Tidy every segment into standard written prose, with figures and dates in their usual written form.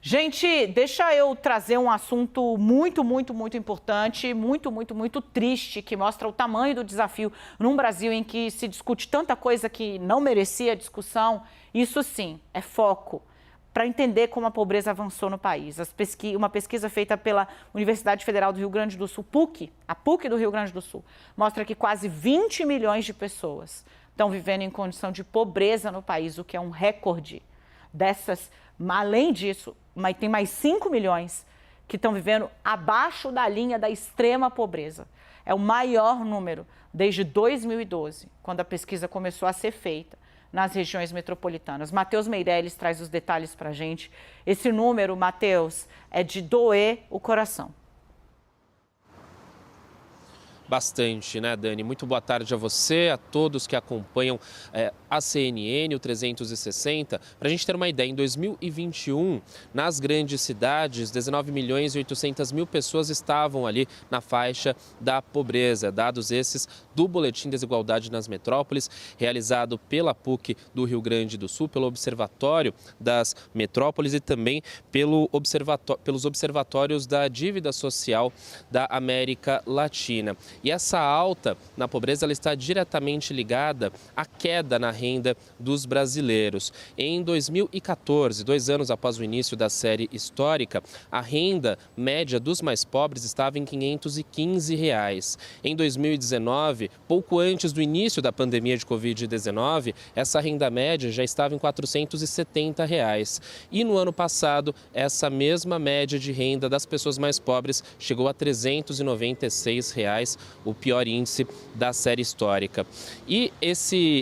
Gente, deixa eu trazer um assunto muito importante, muito triste, que mostra o tamanho do desafio num Brasil em que se discute tanta coisa que não merecia discussão. Isso sim, é foco para entender como a pobreza avançou no país. Uma pesquisa feita pela Universidade Federal do Rio Grande do Sul, PUC, a PUC do Rio Grande do Sul, mostra que quase 20 milhões de pessoas estão vivendo em condição de pobreza no país, o que é um recorde. Além disso, tem mais 5 milhões que estão vivendo abaixo da linha da extrema pobreza. É o maior número desde 2012, quando a pesquisa começou a ser feita nas regiões metropolitanas. Matheus Meirelles traz os detalhes para a gente. Esse número, Matheus, é de doer o coração. Bastante, né, Dani? Muito boa tarde a você, a todos que acompanham a CNN, o 360. Para a gente ter uma ideia, em 2021, nas grandes cidades, 19 milhões e 800 mil pessoas estavam ali na faixa da pobreza. Dados esses do Boletim Desigualdade nas Metrópoles, realizado pela PUC do Rio Grande do Sul, pelo Observatório das Metrópoles e também pelos observatórios da dívida social da América Latina. E essa alta na pobreza ela está diretamente ligada à queda na renda dos brasileiros. Em 2014, 2 anos após o início da série histórica, a renda média dos mais pobres estava em R$ 515. Em 2019, pouco antes do início da pandemia de Covid-19, essa renda média já estava em R$ 470. E no ano passado, essa mesma média de renda das pessoas mais pobres chegou a R$ 396, o pior índice da série histórica. E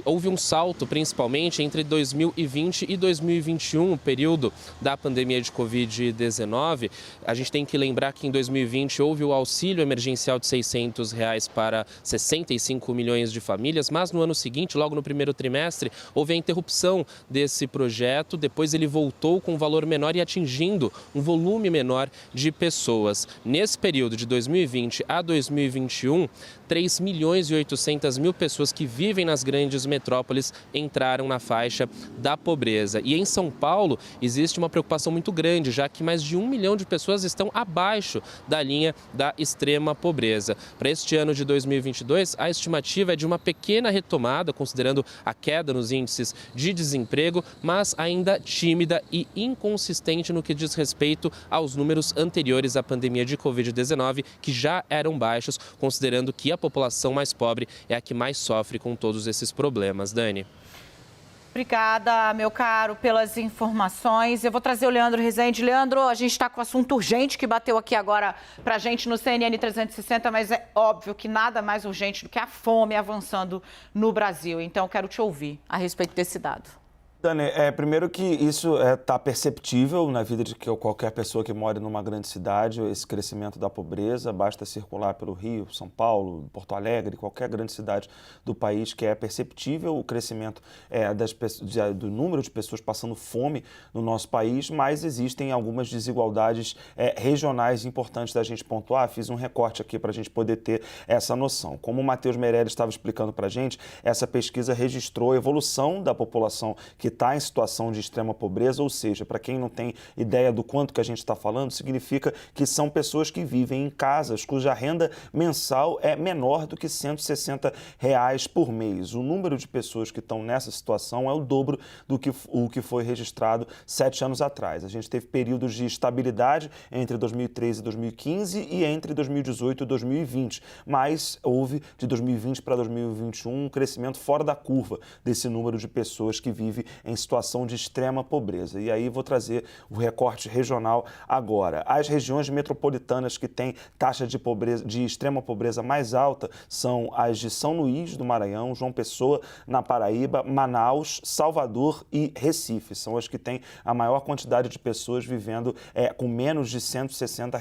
houve um salto, principalmente, entre 2020 e 2021, o período da pandemia de Covid-19. A gente tem que lembrar que em 2020 houve o auxílio emergencial de R$ 600 para 65 milhões de famílias, mas no ano seguinte, logo no primeiro trimestre, houve a interrupção desse projeto. Depois ele voltou com um valor menor e atingindo um volume menor de pessoas. Nesse período de 2020 a 2021, 3 milhões e 800 mil pessoas que vivem nas grandes metrópoles entraram na faixa da pobreza. E em São Paulo existe uma preocupação muito grande, já que mais de 1 milhão de pessoas estão abaixo da linha da extrema pobreza. Para este ano de 2022, a estimativa é de uma pequena retomada, considerando a queda nos índices de desemprego, mas ainda tímida e inconsistente no que diz respeito aos números anteriores à pandemia de Covid-19, que já eram baixos, considerando que a população mais pobre é a que mais sofre com todos esses problemas. Dani. Obrigada, meu caro, pelas informações. Eu vou trazer o Leandro Rezende. Leandro, a gente está com um assunto urgente que bateu aqui agora para a gente no CNN 360, mas é óbvio que nada mais urgente do que a fome avançando no Brasil. Então, eu quero te ouvir a respeito desse dado. Dani, primeiro que isso está perceptível na vida de qualquer pessoa que mora numa grande cidade, esse crescimento da pobreza, basta circular pelo Rio, São Paulo, Porto Alegre, qualquer grande cidade do país que é perceptível o crescimento do número de pessoas passando fome no nosso país, mas existem algumas desigualdades regionais importantes da gente pontuar. Fiz um recorte aqui para a gente poder ter essa noção. Como o Matheus Meirelles estava explicando para a gente, essa pesquisa registrou a evolução da população que está em situação de extrema pobreza, ou seja, para quem não tem ideia do quanto que a gente está falando, significa que são pessoas que vivem em casas cuja renda mensal é menor do que R$ 160 por mês. O número de pessoas que estão nessa situação é o dobro do que o que foi registrado 7 anos atrás. A gente teve períodos de estabilidade entre 2013 e 2015 e entre 2018 e 2020, mas houve de 2020 para 2021 um crescimento fora da curva desse número de pessoas que vivem em situação de extrema pobreza. E aí vou trazer o recorte regional agora. As regiões metropolitanas que têm taxa de pobreza, de extrema pobreza mais alta são as de São Luís do Maranhão, João Pessoa, na Paraíba, Manaus, Salvador e Recife. São as que têm a maior quantidade de pessoas vivendo com menos de R$ 160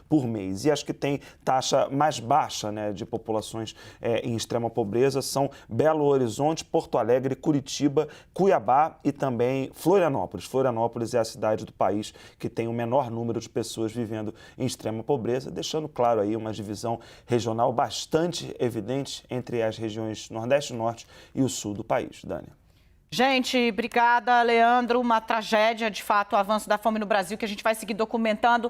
por mês. E as que têm taxa mais baixa, né, de populações em extrema pobreza são Belo Horizonte, Porto Alegre, Curitiba, Cuiabá e também Florianópolis. Florianópolis é a cidade do país que tem o menor número de pessoas vivendo em extrema pobreza, deixando claro aí uma divisão regional bastante evidente entre as regiões Nordeste, Norte e o Sul do país. Dani. Gente, obrigada, Leandro. Uma tragédia, de fato, o avanço da fome no Brasil, que a gente vai seguir documentando.